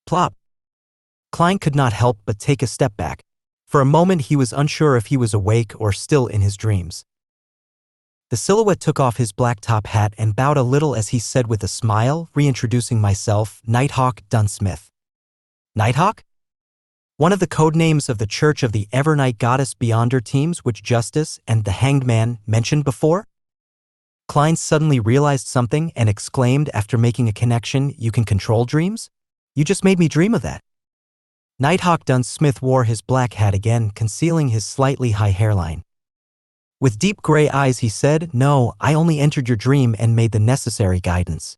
Plop. Klein could not help but take a step back. For a moment he was unsure if he was awake or still in his dreams. The silhouette took off his black top hat and bowed a little as he said with a smile, reintroducing myself, Nighthawk Dunsmith. Nighthawk? One of the codenames of the Church of the Evernight Goddess Beyonder teams which Justice and the Hanged Man mentioned before? Klein suddenly realized something and exclaimed after making a connection, "You can control dreams? You just made me dream of that." Nighthawk Dunsmith wore his black hat again, concealing his slightly high hairline. With deep gray eyes he said, "No, I only entered your dream and made the necessary guidance."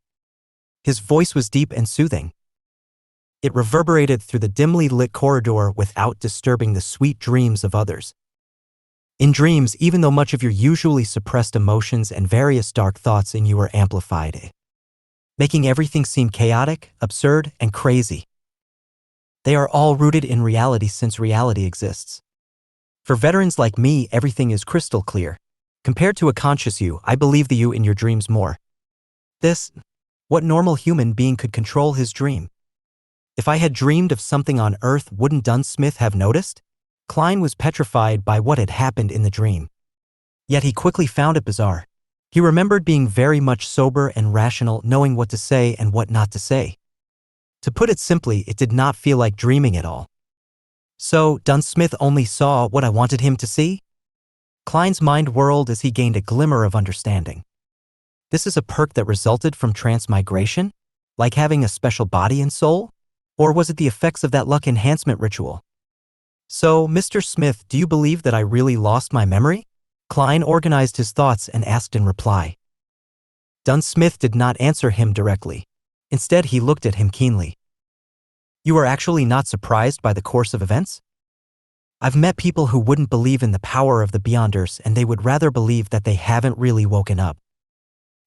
His voice was deep and soothing. It reverberated through the dimly lit corridor without disturbing the sweet dreams of others. In dreams, even though much of your usually suppressed emotions and various dark thoughts in you are amplified, making everything seem chaotic, absurd, and crazy. They are all rooted in reality since reality exists. For veterans like me, everything is crystal clear. Compared to a conscious you, I believe the you in your dreams more. What normal human being could control his dream? If I had dreamed of something on Earth, wouldn't Dunsmith have noticed? Klein was petrified by what had happened in the dream. Yet he quickly found it bizarre. He remembered being very much sober and rational, knowing what to say and what not to say. To put it simply, it did not feel like dreaming at all. So, Dunsmith only saw what I wanted him to see? Klein's mind whirled as he gained a glimmer of understanding. This is a perk that resulted from transmigration? Like having a special body and soul? Or was it the effects of that luck enhancement ritual? "So, Mr. Smith, do you believe that I really lost my memory?" Klein organized his thoughts and asked in reply. Dunsmith did not answer him directly. Instead, he looked at him keenly. "You are actually not surprised by the course of events? I've met people who wouldn't believe in the power of the Beyonders, and they would rather believe that they haven't really woken up."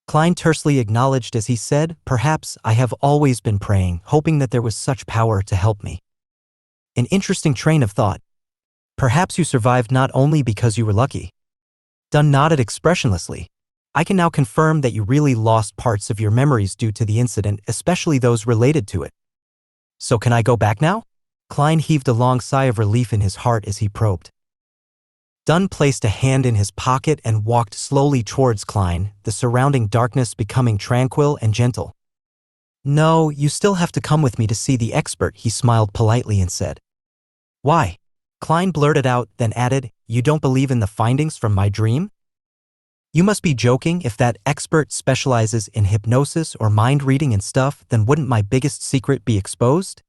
Klein tersely acknowledged as he said, "Perhaps I have always been praying, hoping that there was such power to help me." An interesting train of thought. Perhaps you survived not only because you were lucky. Dunn nodded expressionlessly. "I can now confirm that you really lost parts of your memories due to the incident, especially those related to it." "So can I go back now?" Klein heaved a long sigh of relief in his heart as he probed. Dunn placed a hand in his pocket and walked slowly towards Klein, the surrounding darkness becoming tranquil and gentle. "No, you still have to come with me to see the expert," he smiled politely and said. "Why?" Klein blurted out, then added, "You don't believe in the findings from my dream?" "You must be joking. If that expert specializes in hypnosis or mind reading and stuff, then wouldn't my biggest secret be exposed?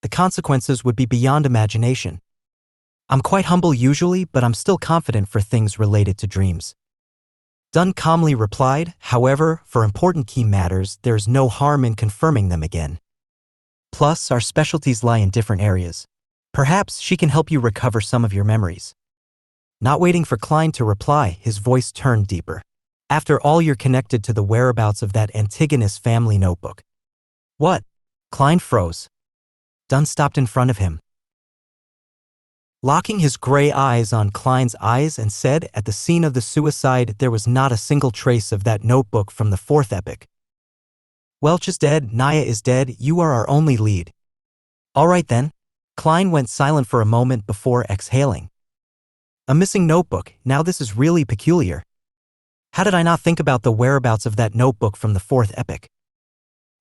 The consequences would be beyond imagination. I'm quite humble usually, but I'm still confident for things related to dreams." Dunn calmly replied, "However, for important key matters, there's no harm in confirming them again. Plus, our specialties lie in different areas. Perhaps she can help you recover some of your memories." Not waiting for Klein to reply, his voice turned deeper. "After all, you're connected to the whereabouts of that Antigonus family notebook." "What?" Klein froze. Dunn stopped in front of him, locking his gray eyes on Klein's eyes, and said, "At the scene of the suicide, there was not a single trace of that notebook from the fourth epic. Welch is dead, Naya is dead, you are our only lead." "All right then." Klein went silent for a moment before exhaling. "A missing notebook, now this is really peculiar. How did I not think about the whereabouts of that notebook from the fourth epic?"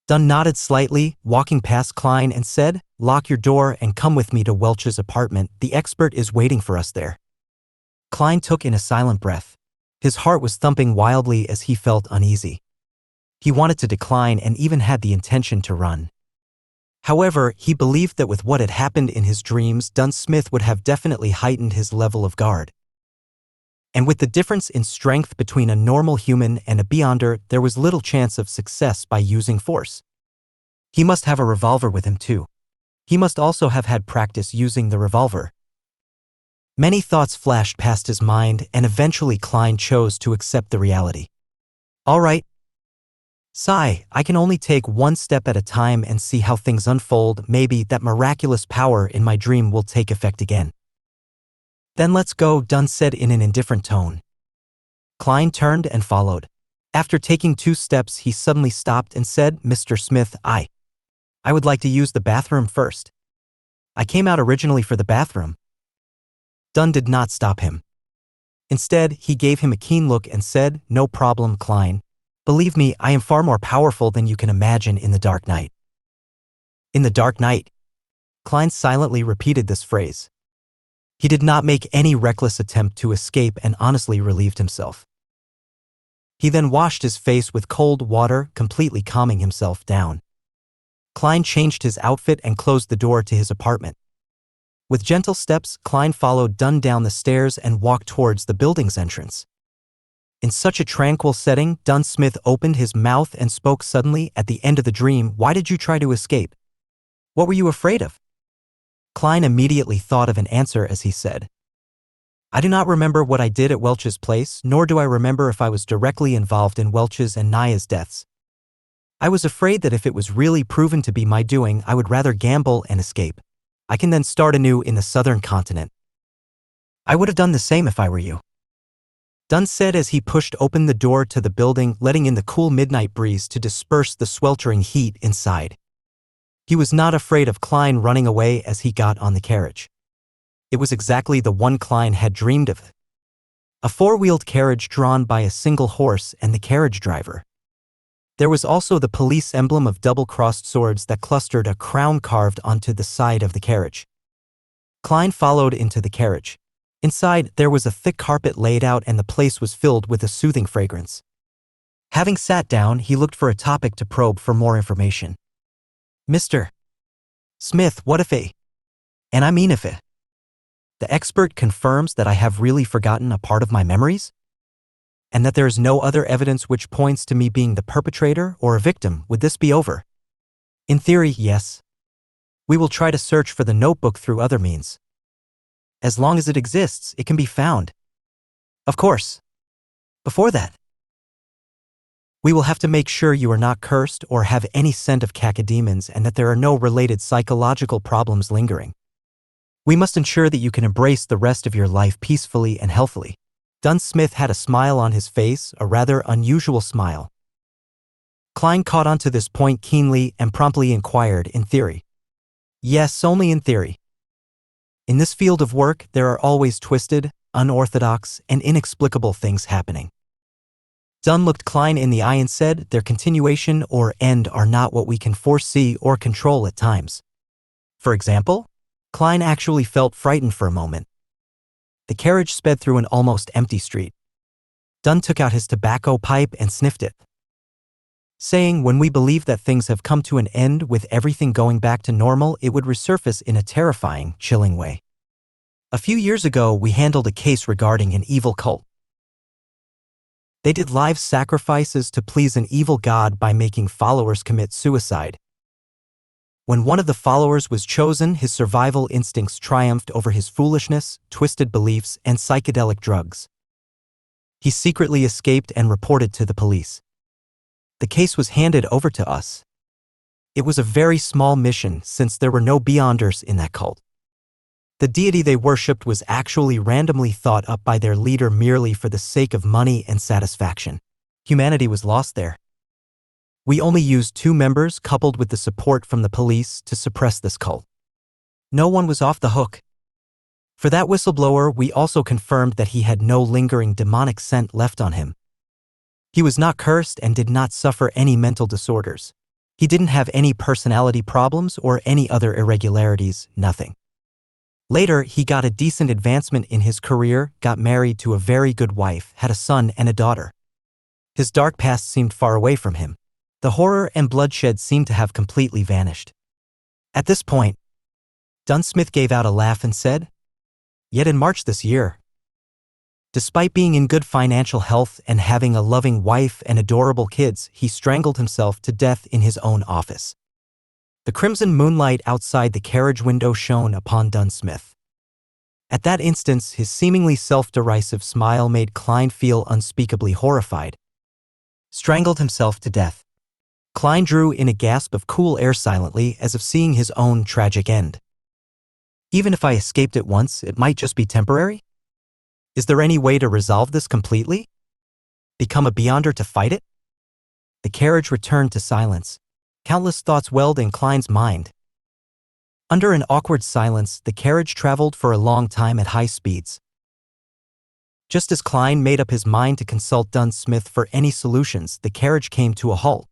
Dunn nodded slightly, walking past Klein, and said, "Lock your door and come with me to Welch's apartment. The expert is waiting for us there." Klein took in a silent breath. His heart was thumping wildly as he felt uneasy. He wanted to decline and even had the intention to run. However, he believed that with what had happened in his dreams, Dunsmith would have definitely heightened his level of guard. And with the difference in strength between a normal human and a Beyonder, there was little chance of success by using force. He must have a revolver with him too. He must also have had practice using the revolver. Many thoughts flashed past his mind, and eventually Klein chose to accept the reality. "All right. Sigh, I can only take one step at a time and see how things unfold. Maybe that miraculous power in my dream will take effect again." "Then let's go," Dunn said in an indifferent tone. Klein turned and followed. After taking 2 steps, he suddenly stopped and said, "Mr. Smith, I would like to use the bathroom first. I came out originally for the bathroom. Dunn did not stop him. Instead, he gave him a keen look and said, "No problem, Klein. Believe me, I am far more powerful than you can imagine in the dark night." In the dark night. Klein silently repeated this phrase. He did not make any reckless attempt to escape and honestly relieved himself. He then washed his face with cold water, completely calming himself down. Klein changed his outfit and closed the door to his apartment. With gentle steps, Klein followed Dunn down the stairs and walked towards the building's entrance. In such a tranquil setting, Dunn Smith opened his mouth and spoke suddenly at the end of the dream. "Why did you try to escape? What were you afraid of?" Klein immediately thought of an answer as he said, "I do not remember what I did at Welch's place, nor do I remember if I was directly involved in Welch's and Naya's deaths. I was afraid that if it was really proven to be my doing, I would rather gamble and escape. I can then start anew in the southern continent. I would have done the same if I were you," Dunn said as he pushed open the door to the building, letting in the cool midnight breeze to disperse the sweltering heat inside. He was not afraid of Klein running away as he got on the carriage. It was exactly the one Klein had dreamed of. A four-wheeled carriage drawn by a single horse and the carriage driver. There was also the police emblem of double-crossed swords that clustered a crown carved onto the side of the carriage. Klein followed into the carriage. Inside, there was a thick carpet laid out and the place was filled with a soothing fragrance. Having sat down, he looked for a topic to probe for more information. "Mr. Smith, what if and I mean if the expert confirms that I have really forgotten a part of my memories? And that there is no other evidence which points to me being the perpetrator or a victim, would this be over?" "In theory, yes. We will try to search for the notebook through other means. As long as it exists, it can be found. Of course. Before that, we will have to make sure you are not cursed or have any scent of cacodemons and that there are no related psychological problems lingering. We must ensure that you can embrace the rest of your life peacefully and healthily." Dunn Smith had a smile on his face, a rather unusual smile. Klein caught on to this point keenly and promptly inquired, "In theory?" "Yes, only in theory. In this field of work, there are always twisted, unorthodox, and inexplicable things happening." Dunn looked Klein in the eye and said, "Their continuation or end are not what we can foresee or control at times." "For example?" Klein actually felt frightened for a moment. The carriage sped through an almost empty street. Dunn took out his tobacco pipe and sniffed it, saying, "When we believe that things have come to an end with everything going back to normal, it would resurface in a terrifying, chilling way. A few years ago, we handled a case regarding an evil cult. They did live sacrifices to please an evil god by making followers commit suicide. When one of the followers was chosen, his survival instincts triumphed over his foolishness, twisted beliefs, and psychedelic drugs. He secretly escaped and reported to the police. The case was handed over to us. It was a very small mission since there were no Beyonders in that cult. The deity they worshipped was actually randomly thought up by their leader merely for the sake of money and satisfaction. Humanity was lost there. We only used 2 members coupled with the support from the police to suppress this cult. No one was off the hook. For that whistleblower, we also confirmed that he had no lingering demonic scent left on him. He was not cursed and did not suffer any mental disorders. He didn't have any personality problems or any other irregularities, nothing. Later, he got a decent advancement in his career, got married to a very good wife, had a son and a daughter. His dark past seemed far away from him. The horror and bloodshed seemed to have completely vanished. At this point, Dunn Smith gave out a laugh and said, "Yet in March this year, despite being in good financial health and having a loving wife and adorable kids, he strangled himself to death in his own office." The crimson moonlight outside the carriage window shone upon Dunn Smith. At that instant, his seemingly self-derisive smile made Klein feel unspeakably horrified. Strangled himself to death. Klein drew in a gasp of cool air silently, as if seeing his own tragic end. "Even if I escaped it once, it might just be temporary? Is there any way to resolve this completely? Become a Beyonder to fight it?" The carriage returned to silence. Countless thoughts welled in Klein's mind. Under an awkward silence, the carriage traveled for a long time at high speeds. Just as Klein made up his mind to consult Dunn Smith for any solutions, the carriage came to a halt.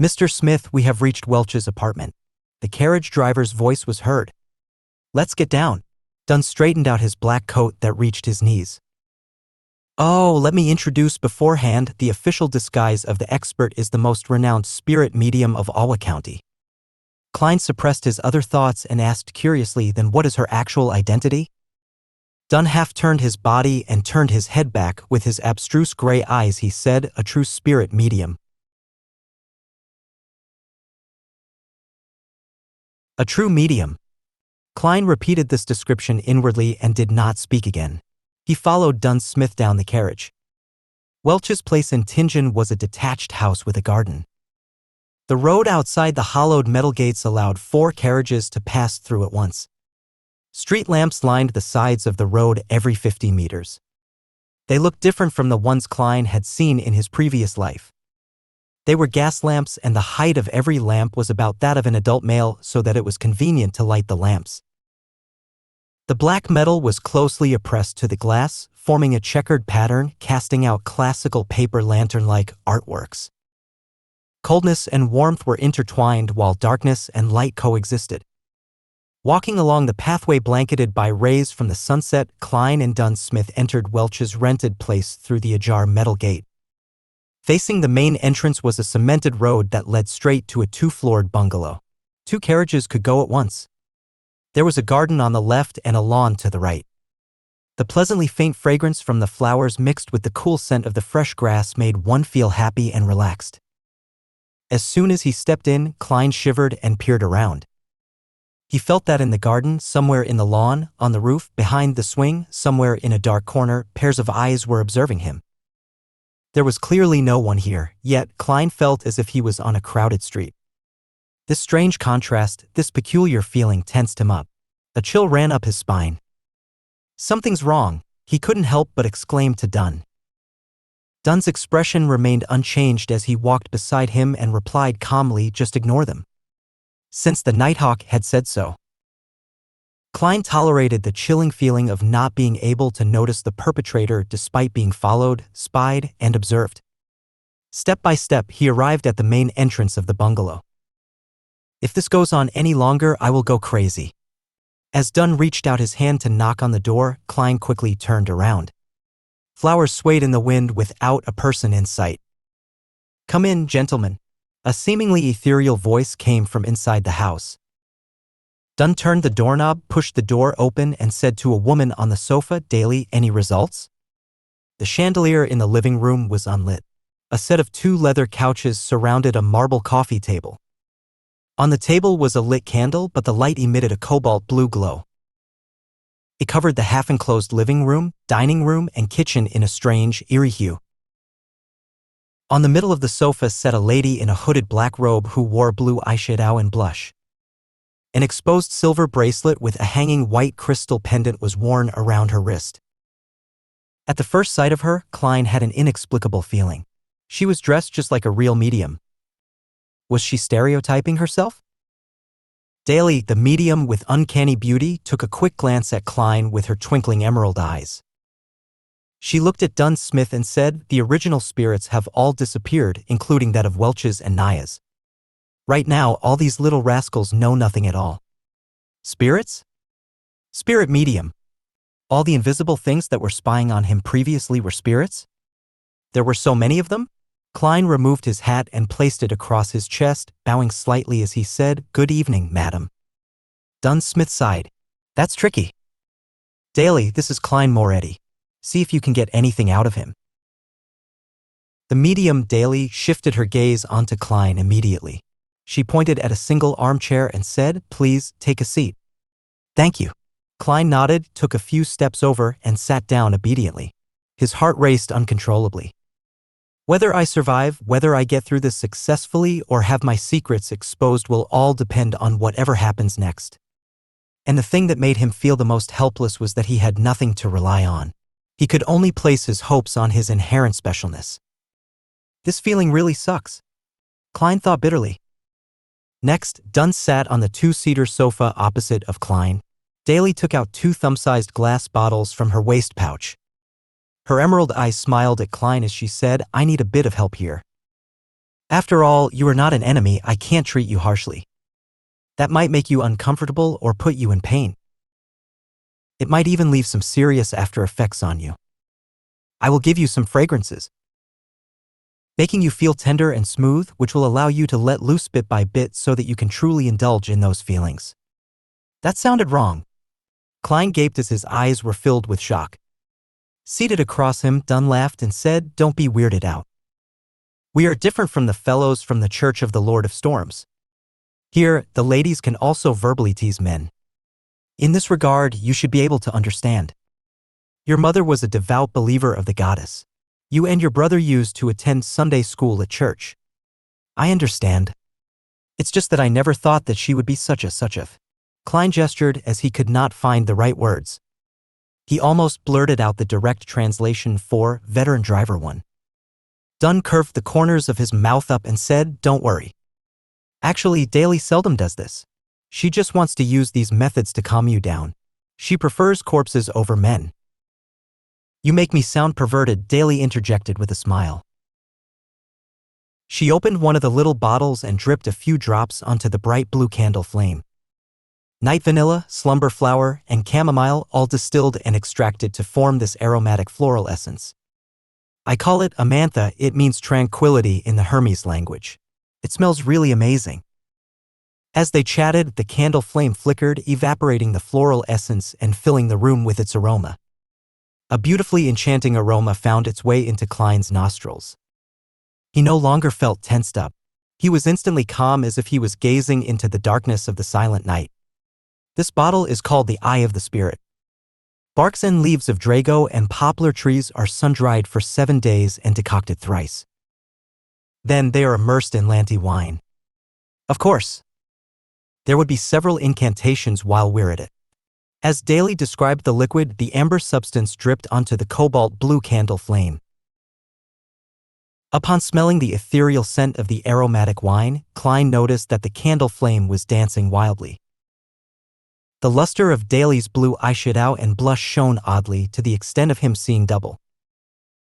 "Mr. Smith, we have reached Welch's apartment." The carriage driver's voice was heard. "Let's get down." Dunn straightened out his black coat that reached his knees. "Oh, let me introduce beforehand, the official disguise of the expert is the most renowned spirit medium of Awa County." Klein suppressed his other thoughts and asked curiously, "Then what is her actual identity?" Dunn half turned his body and turned his head back. With his abstruse gray eyes he said, "A true spirit medium." A true medium. Klein repeated this description inwardly and did not speak again. He followed Dunn Smith down the carriage. Welch's place in Tingen was a detached house with a garden. The road outside the hollowed metal gates allowed 4 carriages to pass through at once. Street lamps lined the sides of the road every 50 meters. They looked different from the ones Klein had seen in his previous life. They were gas lamps, and the height of every lamp was about that of an adult male, so that it was convenient to light the lamps. The black metal was closely pressed to the glass, forming a checkered pattern, casting out classical paper lantern-like artworks. Coldness and warmth were intertwined while darkness and light coexisted. Walking along the pathway blanketed by rays from the sunset, Klein and Dunn Smith entered Welch's rented place through the ajar metal gate. Facing the main entrance was a cemented road that led straight to a 2-floored bungalow. 2 carriages could go at once. There was a garden on the left and a lawn to the right. The pleasantly faint fragrance from the flowers mixed with the cool scent of the fresh grass made one feel happy and relaxed. As soon as he stepped in, Klein shivered and peered around. He felt that in the garden, somewhere in the lawn, on the roof, behind the swing, somewhere in a dark corner, pairs of eyes were observing him. There was clearly no one here, yet Klein felt as if he was on a crowded street. This strange contrast, this peculiar feeling tensed him up. A chill ran up his spine. "Something's wrong," he couldn't help but exclaim to Dunn. Dunn's expression remained unchanged as he walked beside him and replied calmly, "Just ignore them." Since the Nighthawk had said so. Klein tolerated the chilling feeling of not being able to notice the perpetrator despite being followed, spied, and observed. Step by step, he arrived at the main entrance of the bungalow. "If this goes on any longer, I will go crazy." As Dunn reached out his hand to knock on the door, Klein quickly turned around. Flowers swayed in the wind without a person in sight. "Come in, gentlemen." A seemingly ethereal voice came from inside the house. Dunn turned the doorknob, pushed the door open, and said to a woman on the sofa, "Daly, any results?" The chandelier in the living room was unlit. A set of 2 leather couches surrounded a marble coffee table. On the table was a lit candle, but the light emitted a cobalt blue glow. It covered the half-enclosed living room, dining room, and kitchen in a strange, eerie hue. On the middle of the sofa sat a lady in a hooded black robe who wore blue eyeshadow and blush. An exposed silver bracelet with a hanging white crystal pendant was worn around her wrist. At the first sight of her, Klein had an inexplicable feeling. She was dressed just like a real medium. Was she stereotyping herself? Daly, the medium with uncanny beauty, took a quick glance at Klein with her twinkling emerald eyes. She looked at Dunn Smith and said, "The original spirits have all disappeared, including that of Welch's and Naya's. Right now, all these little rascals know nothing at all." Spirits? Spirit medium. All the invisible things that were spying on him previously were spirits? There were so many of them? Klein removed his hat and placed it across his chest, bowing slightly as he said, "Good evening, madam." Dunn Smith sighed. "That's tricky." "Daly, this is Klein Moretti. See if you can get anything out of him." The medium, Daly, shifted her gaze onto Klein immediately. She pointed at a single armchair and said, "Please, take a seat." "Thank you." Klein nodded, took a few steps over, and sat down obediently. His heart raced uncontrollably. Whether I survive, whether I get through this successfully or have my secrets exposed will all depend on whatever happens next. And the thing that made him feel the most helpless was that he had nothing to rely on. He could only place his hopes on his inherent specialness. This feeling really sucks. Klein thought bitterly. Next, Dunn sat on the two-seater sofa opposite of Klein. Daly took out 2 thumb-sized glass bottles from her waist pouch. Her emerald eyes smiled at Klein as she said, "I need a bit of help here. After all, you are not an enemy, I can't treat you harshly. That might make you uncomfortable or put you in pain. It might even leave some serious after effects on you. I will give you some fragrances, making you feel tender and smooth, which will allow you to let loose bit by bit so that you can truly indulge in those feelings." That sounded wrong. Klein gaped as his eyes were filled with shock. Seated across him, Dunn laughed and said, "Don't be weirded out. We are different from the fellows from the Church of the Lord of Storms. Here, the ladies can also verbally tease men. In this regard, you should be able to understand. Your mother was a devout believer of the goddess. You and your brother used to attend Sunday school at church. I understand. It's just that I never thought that she would be such a. Klein gestured as he could not find the right words. He almost blurted out the direct translation for veteran driver one. Dunn curved the corners of his mouth up and said, "Don't worry. Actually, Daly seldom does this. She just wants to use these methods to calm you down. She prefers corpses over men." "You make me sound perverted," Daly interjected with a smile. She opened one of the little bottles and dripped a few drops onto the bright blue candle flame. Night vanilla, slumber flower, and chamomile all distilled and extracted to form this aromatic floral essence. I call it amantha, it means tranquility in the Hermes language. It smells really amazing. As they chatted, the candle flame flickered, evaporating the floral essence and filling the room with its aroma. A beautifully enchanting aroma found its way into Klein's nostrils. He no longer felt tensed up. He was instantly calm as if he was gazing into the darkness of the silent night. This bottle is called the Eye of the Spirit. Barks and leaves of drago and poplar trees are sun-dried for 7 days and decocted thrice. Then they are immersed in Lanti wine. Of course, there would be several incantations while we're at it. As Daly described the liquid, the amber substance dripped onto the cobalt blue candle flame. Upon smelling the ethereal scent of the aromatic wine, Klein noticed that the candle flame was dancing wildly. The luster of Daly's blue eyeshadow and blush shone oddly to the extent of him seeing double.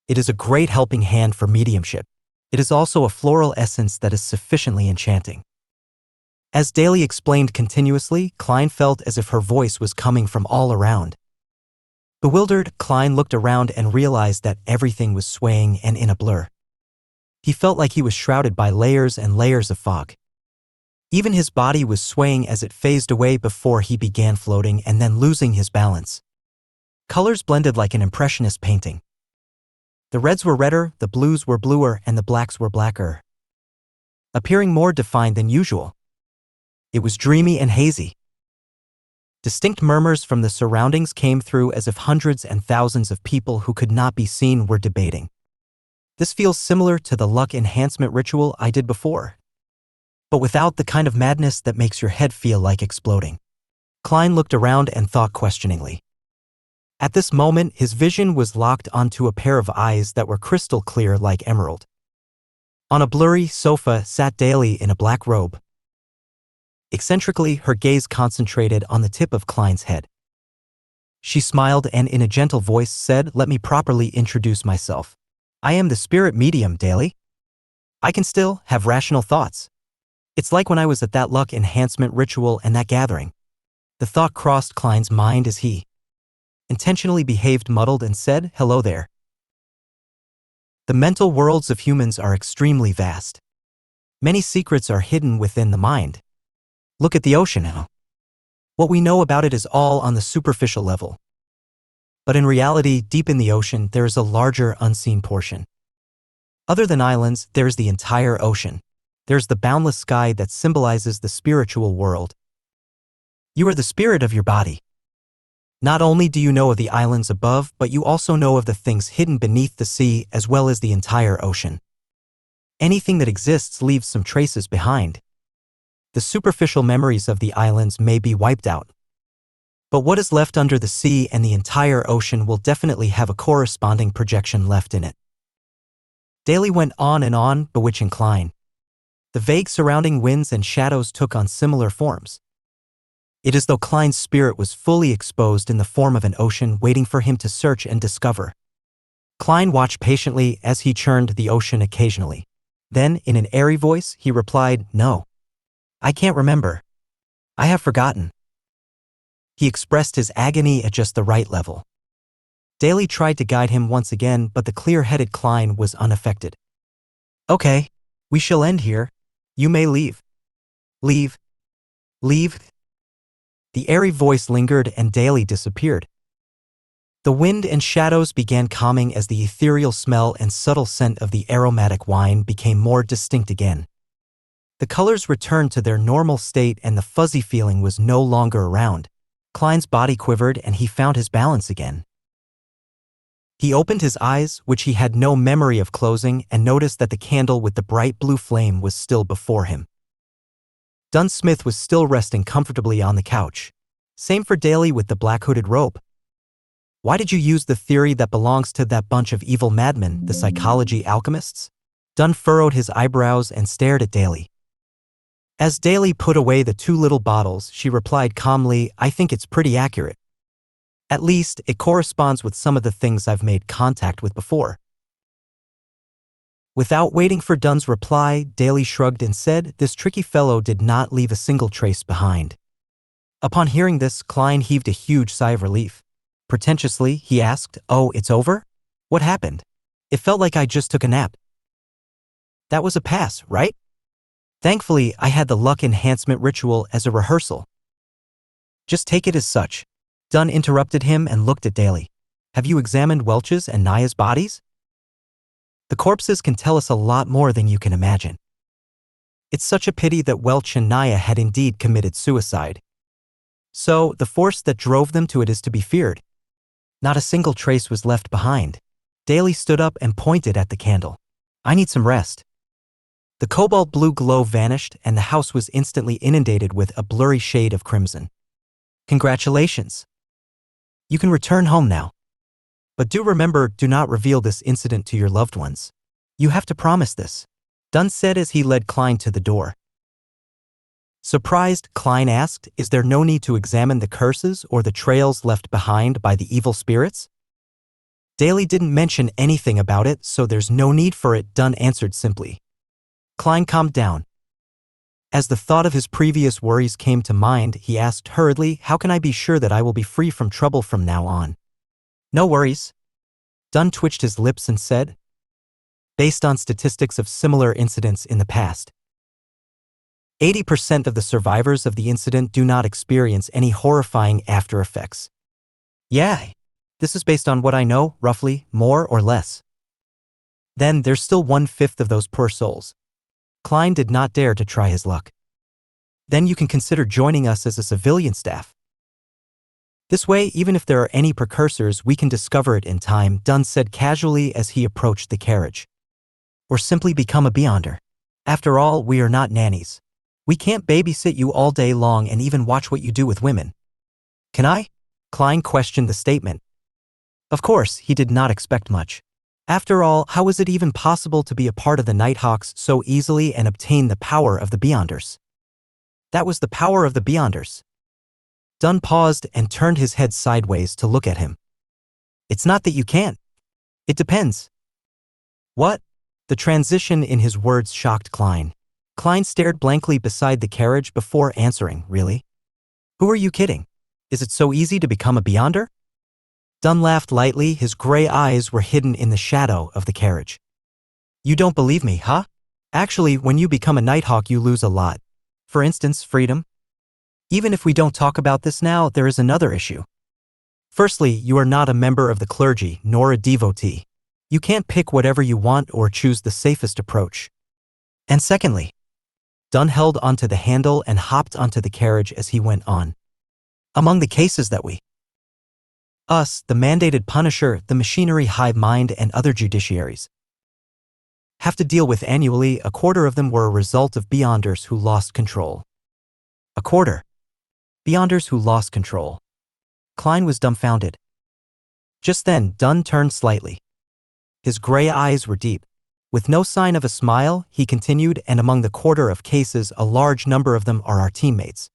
It is a great helping hand for mediumship. It is also a floral essence that is sufficiently enchanting. As Daly explained continuously, Klein felt as if her voice was coming from all around. Bewildered, Klein looked around and realized that everything was swaying and in a blur. He felt like he was shrouded by layers and layers of fog. Even his body was swaying as it phased away before he began floating and then losing his balance. Colors blended like an impressionist painting. The reds were redder, the blues were bluer, and the blacks were blacker, appearing more defined than usual. It was dreamy and hazy. Distinct murmurs from the surroundings came through as if hundreds and thousands of people who could not be seen were debating. This feels similar to the luck enhancement ritual I did before, but without the kind of madness that makes your head feel like exploding. Klein looked around and thought questioningly. At this moment, his vision was locked onto a pair of eyes that were crystal clear like emerald. On a blurry sofa sat Daly in a black robe. Eccentrically, her gaze concentrated on the tip of Klein's head. She smiled and in a gentle voice said, "Let me properly introduce myself. I am the spirit medium, Daly. I can still have rational thoughts. It's like when I was at that luck enhancement ritual and that gathering." The thought crossed Klein's mind as he intentionally behaved muddled and said, "Hello there." The mental worlds of humans are extremely vast. Many secrets are hidden within the mind. Look at the ocean now. What we know about it is all on the superficial level. But in reality, deep in the ocean, there is a larger unseen portion. Other than islands, there is the entire ocean. There's the boundless sky that symbolizes the spiritual world. You are the spirit of your body. Not only do you know of the islands above, but you also know of the things hidden beneath the sea as well as the entire ocean. Anything that exists leaves some traces behind. The superficial memories of the islands may be wiped out, but what is left under the sea and the entire ocean will definitely have a corresponding projection left in it. Daly went on and on, bewitching Klein. The vague surrounding winds and shadows took on similar forms. It is though Klein's spirit was fully exposed in the form of an ocean waiting for him to search and discover. Klein watched patiently as he churned the ocean occasionally. Then, in an airy voice, he replied, "No. I can't remember. I have forgotten." He expressed his agony at just the right level. Daly tried to guide him once again, but the clear-headed Klein was unaffected. "Okay, we shall end here. You may leave." "Leave? Leave?" The airy voice lingered and Daly disappeared. The wind and shadows began calming as the ethereal smell and subtle scent of the aromatic wine became more distinct again. The colors returned to their normal state and the fuzzy feeling was no longer around. Klein's body quivered and he found his balance again. He opened his eyes, which he had no memory of closing, and noticed that the candle with the bright blue flame was still before him. Dunn Smith was still resting comfortably on the couch. Same for Daly with the black hooded robe. "Why did you use the theory that belongs to that bunch of evil madmen, the psychology alchemists?" Dunn furrowed his eyebrows and stared at Daly. As Daly put away the 2 little bottles, she replied calmly, "I think it's pretty accurate. At least, it corresponds with some of the things I've made contact with before." Without waiting for Dunn's reply, Daly shrugged and said, "This tricky fellow did not leave a single trace behind." Upon hearing this, Klein heaved a huge sigh of relief. Pretentiously, he asked, "Oh, it's over? What happened? It felt like I just took a nap." "That was a pass, right? Thankfully, I had the luck enhancement ritual as a rehearsal." "Just take it as such." Dunn interrupted him and looked at Daly. "Have you examined Welch's and Naya's bodies? The corpses can tell us a lot more than you can imagine. It's such a pity that Welch and Naya had indeed committed suicide. So, the force that drove them to it is to be feared. Not a single trace was left behind." Daly stood up and pointed at the candle. "I need some rest." The cobalt blue glow vanished and the house was instantly inundated with a blurry shade of crimson. "Congratulations. You can return home now. But do remember, do not reveal this incident to your loved ones. You have to promise this," Dunn said as he led Klein to the door. Surprised, Klein asked, "Is there no need to examine the curses or the trails left behind by the evil spirits?" Daly didn't mention anything about it, so there's no need for it, Dunn answered simply. Klein calmed down. As the thought of his previous worries came to mind, he asked hurriedly, "How can I be sure that I will be free from trouble from now on?" "No worries." Dunn twitched his lips and said, "Based on statistics of similar incidents in the past, 80% of the survivors of the incident do not experience any horrifying after effects." "Yeah, this is based on what I know, roughly, more or less." "Then there's still 1/5 of those poor souls." Klein did not dare to try his luck. "Then you can consider joining us as a civilian staff. This way, even if there are any precursors, we can discover it in time," Dunn said casually as he approached the carriage. "Or simply become a beyonder. After all, we are not nannies. We can't babysit you all day long and even watch what you do with women." "Can I?" Klein questioned the statement. Of course, he did not expect much. After all, how was it even possible to be a part of the Nighthawks so easily and obtain the power of the Beyonders? That was the power of the Beyonders. Dunn paused and turned his head sideways to look at him. "It's not that you can't. It depends." "What?" The transition in his words shocked Klein. Klein stared blankly beside the carriage before answering, "Really? Who are you kidding? Is it so easy to become a Beyonder?" Dunn laughed lightly, his gray eyes were hidden in the shadow of the carriage. "You don't believe me, huh? Actually, when you become a Nighthawk you lose a lot. For instance, freedom. Even if we don't talk about this now, there is another issue. Firstly, you are not a member of the clergy, nor a devotee. You can't pick whatever you want or choose the safest approach. And secondly," Dunn held onto the handle and hopped onto the carriage as he went on. "Among the cases that we, us, the mandated Punisher, the machinery hive mind, and other judiciaries, have to deal with annually, 1/4 of them were a result of Beyonders who lost control." "A quarter? Beyonders who lost control?" Klein was dumbfounded. Just then, Dunn turned slightly. His gray eyes were deep. With no sign of a smile, he continued, and among the quarter of cases, a large number of them are our teammates.